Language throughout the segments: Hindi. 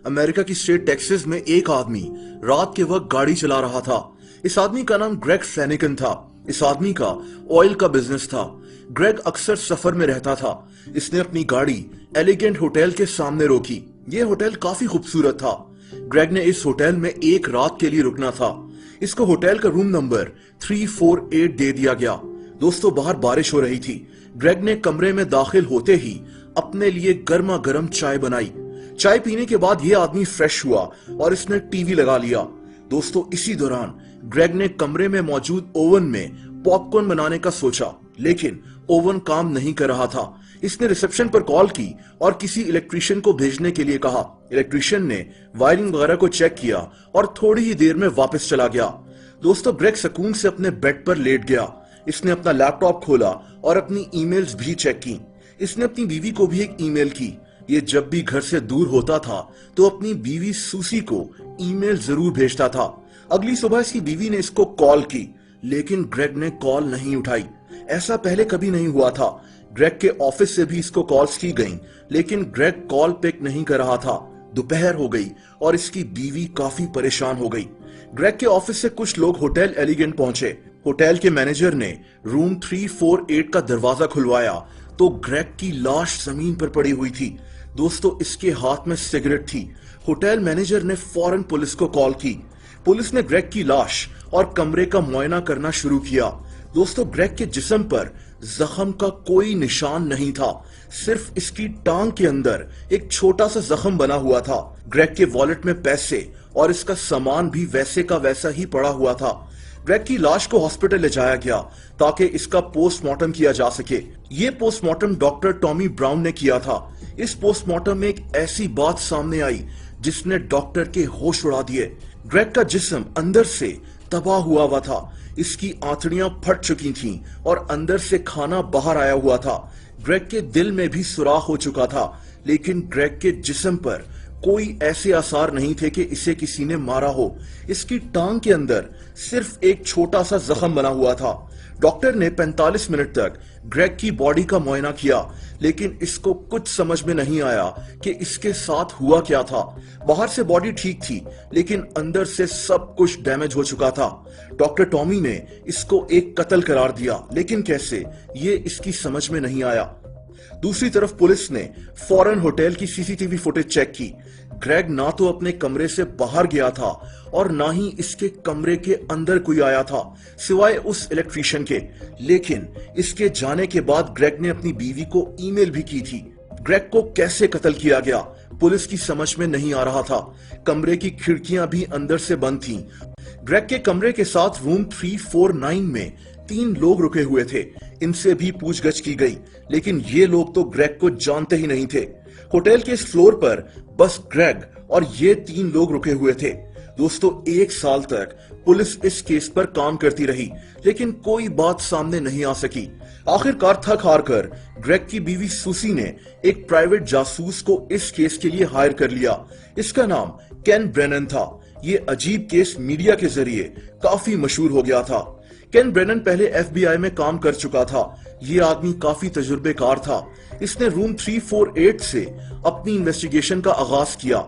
अमेरिका की स्टेट टेक्सास में एक आदमी रात के वक्त गाड़ी चला रहा था। इस आदमी का नाम ग्रेग फ्लैनिगन था। इस आदमी का ऑयल का बिजनेस था। ग्रेग अक्सर सफर में रहता था। इसने अपनी गाड़ी एलिगेंट होटल के सामने रोकी। यह होटल काफी खूबसूरत था। ग्रेग ने इस होटल में एक रात के लिए रुकना था। इसको होटल का रूम नंबर 348 दे दिया गया। दोस्तों, बाहर बारिश हो रही थी। ग्रेग ने कमरे में दाखिल होते ही अपने लिए गर्मा गर्म चाय बनाई। चाय पीने के बाद यह आदमी फ्रेश हुआ और इसने टीवी लगा लिया। दोस्तों, इसी दौरान ग्रेग ने कमरे में मौजूद ओवन में पॉपकॉर्न बनाने का सोचा, लेकिन ओवन काम नहीं कर रहा था। इसने रिसेप्शन पर कॉल की और किसी इलेक्ट्रिशियन को भेजने के लिए कहा। इलेक्ट्रिशियन ने वायरिंग वगैरह को चेक किया और थोड़ी ही देर में वापस चला गया। दोस्तों, ग्रेग सुकून से अपने बेड पर लेट गया। इसने अपना लैपटॉप खोला और अपनी ईमेल्स भी चेक की। इसने अपनी बीवी को भी एक ईमेल की। ये जब भी घर से दूर होता था तो अपनी बीवी सूसी को ईमेल जरूर भेजता था। अगली सुबह इसकी बीवी ने इसको कॉल की, लेकिन ग्रेग ने कॉल नहीं उठाई। ऐसा पहले कभी नहीं हुआ था। ग्रेग के ऑफिस से भी इसको कॉल्स की गईं, लेकिन ग्रेग कॉल पिक नहीं कर रहा था। दोपहर हो गई और इसकी बीवी काफी परेशान हो गई। ग्रेग के ऑफिस से कुछ लोग होटल एलिगेंट पहुंचे। होटल के मैनेजर ने रूम 348 का दरवाजा खुलवाया तो ग्रेग की लाश जमीन पर पड़ी हुई थी। दोस्तों, इसके हाथ में सिगरेट थी। होटल मैनेजर ने फौरन पुलिस को कॉल की। पुलिस ने ग्रेग की लाश और कमरे का मुआयना करना शुरू किया। दोस्तों, ग्रेग के जिस्म पर जख्म का कोई निशान नहीं था। सिर्फ इसकी टांग के अंदर एक छोटा सा जख्म बना हुआ था। ग्रेग के वॉलेट में पैसे और इसका सामान भी वैसे का वैसा ही पड़ा हुआ था। ग्रेग की लाश को हॉस्पिटल ले जाया गया ताकि इसका पोस्टमार्टम किया जा सके। ये पोस्टमार्टम डॉक्टर टॉमी ब्राउन ने किया था। इस पोस्टमार्टम में एक ऐसी बात सामने आई जिसने डॉक्टर के होश उड़ा दिए। ग्रेग का जिस्म अंदर से तबाह हुआ था। इसकी आंतड़ियां फट चुकी थीं और अंदर से खाना बाहर आया हुआ था। ग्रेग के दिल में भी सुराख हो चुका था, लेकिन ग्रेग के जिस्म पर कोई ऐसे आसार नहीं थे कि इसे किसी ने मारा हो। इसकी टांग के अंदर सिर्फ एक छोटा सा जख्म बना हुआ था। डॉक्टर ने 45 मिनट तक ग्रेग की बॉडी का मुआयना किया, लेकिन इसको कुछ समझ में नहीं आया कि इसके साथ हुआ क्या था। बाहर से बॉडी ठीक थी, लेकिन अंदर से सब कुछ डैमेज हो चुका था। डॉक्टर टॉमी ने इसको एक कत्ल करार दिया, लेकिन कैसे, ये इसकी समझ में नहीं आया। दूसरी तरफ पुलिस ने फौरन होटल की सीसीटीवी फुटेज चेक की। ग्रेग ना तो अपने कमरे से बाहर गया था और ना ही इसके कमरे के अंदर कोई आया था, सिवाय उस इलेक्ट्रिशियन के। लेकिन इसके जाने के बाद ग्रेग ने अपनी बीवी को ईमेल भी की थी। ग्रेग को कैसे कत्ल किया गया, पुलिस की समझ में नहीं आ रहा था। कमरे की खिड़कियां भी अंदर से बंद थीं। ग्रेग के कमरे के साथ रूम 349 में 3 लोग रुके हुए थे। इनसे भी पूछगछ की गई, लेकिन ये लोग तो ग्रेग को जानते ही नहीं थे। होटल के इस फ्लोर पर बस ग्रेग और ये 3 लोग रुके हुए थे। दोस्तों, 1 साल तक पुलिस इस केस पर काम करती रही, लेकिन कोई बात सामने नहीं आ सकी। आखिरकार थक हार कर ग्रेग की बीवी सुसी ने एक प्राइवेट जासूस को इस केस के लिए हायर कर लिया। इसका नाम केन ब्रेनन था। ये अजीब केस मीडिया के जरिए काफी मशहूर हो गया था। केन ब्रेनन पहले एफबीआई में काम कर चुका था। ये आदमी काफी तजुर्बेकार था। इसने रूम 348 से अपनी इन्वेस्टिगेशन का आगाज किया।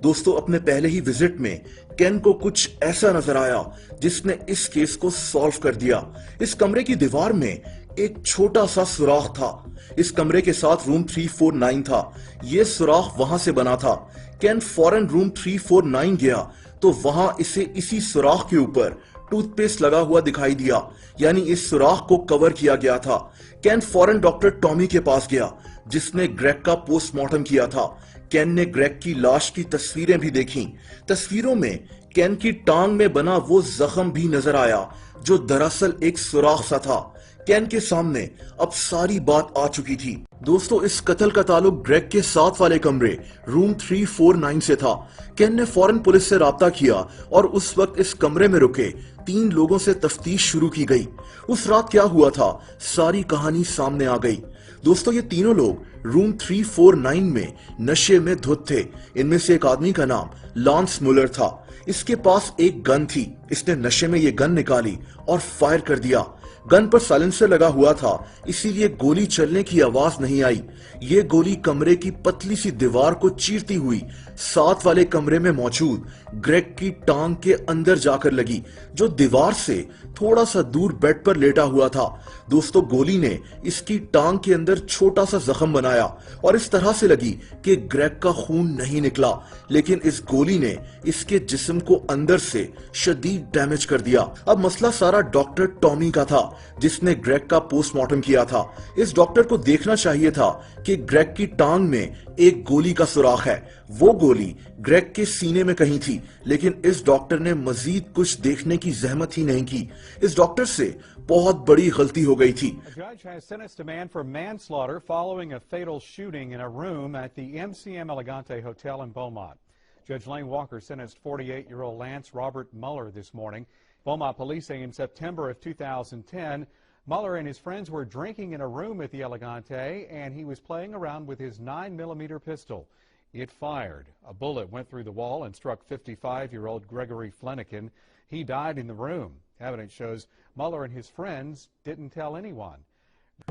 दोस्तों, अपने पहले ही विजिट में केन को कुछ ऐसा नजर आया जिसने इस केस को सॉल्व कर दिया। इस कमरे की दीवार में एक छोटा सा सुराख था। इस कमरे के साथ रूम 349 था। ये सुराख वहां से बना था। केन फौरन रूम 349 गया तो वहां इसे इसी सुराख के ऊपर टूथपेस्ट लगा हुआ दिखाई दिया, यानी इस सुराख को कवर किया गया था। केन फौरन डॉक्टर टॉमी के पास गया, जिसने ग्रेग का पोस्टमार्टम किया था। केन ने ग्रेग की लाश की तस्वीरें भी देखीं। तस्वीरों में केन की टांग में बना वो जख्म भी नजर आया जो दरअसल एक सुराख सा था। केन के सामने अब सारी बात आ चुकी थी। दोस्तों, इस कत्ल का ताल्लुक ग्रेग के साथ वाले कमरे रूम 349 से था। केन ने फौरन पुलिस से राब्ता किया और उस वक्त इस कमरे में रुके 3 लोगों से तफ्तीश शुरू की गई। उस रात क्या हुआ था, सारी कहानी सामने आ गई। दोस्तों, ये तीनों लोग रूम 349 में नशे में धुत थे। इनमें से एक आदमी का नाम लॉन्स मुलर था। इसके पास एक गन थी। इसने नशे में ये गन निकाली और फायर कर दिया। गन पर साइलेंसर लगा हुआ था, इसीलिए गोली चलने की आवाज नहीं आई। ये गोली कमरे की पतली सी दीवार को चीरती हुई साथ वाले कमरे में मौजूद ग्रेग की टांग के अंदर जाकर लगी, जो दीवार से थोड़ा सा दूर बेड पर लेटा हुआ था। दोस्तों, गोली ने इसकी टांग के अंदर छोटा सा जख्म बनाया और इस तरह से लगी कि ग्रेग का खून नहीं निकला, लेकिन इस गोली ने इसके जिस्म को अंदर से शदीद डैमेज कर दिया। अब मसला सारा डॉक्टर टॉमी का था, जिसने ग्रेग का पोस्टमार्टम किया था। इस डॉक्टर को देखना चाहिए था कि ग्रेग की टांग में एक गोली का सुराख है। वो गोली ग्रेग के सीने में कहीं थी, लेकिन इस डॉक्टर ने मजीद कुछ देखने की जहमत ही नहीं की। इस डॉक्टर से बहुत बड़ी गलती हो गई थी। A judge has sentenced a man for manslaughter following a fatal shooting in a room at the MCM Elegante Hotel in Beaumont. Judge Lane Walker sentenced 48-year-old Lance Robert Muller this morning. Beaumont police say in September of 2010, Muller and his friends were drinking in a room at the Elegante, and he was playing around with his 9mm pistol. It fired. A bullet went through the wall and struck 55-year-old Gregory Flanagan. He died in the room. Evidence shows Muller and his friends didn't tell anyone.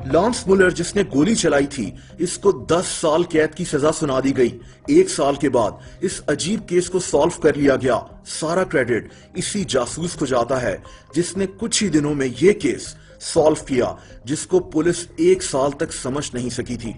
Lance Muller, जिसने गोली चलाई थी, इसको 10 साल कैद की सजा सुना दी गई। 1 साल के बाद इस अजीब केस को सॉल्व कर लिया गया। सारा क्रेडिट इसी जासूस को जाता है, जिसने कुछ ही दिनों में ये केस सॉल्व किया, जिसको पुलिस 1 साल तक समझ नहीं सकी थी।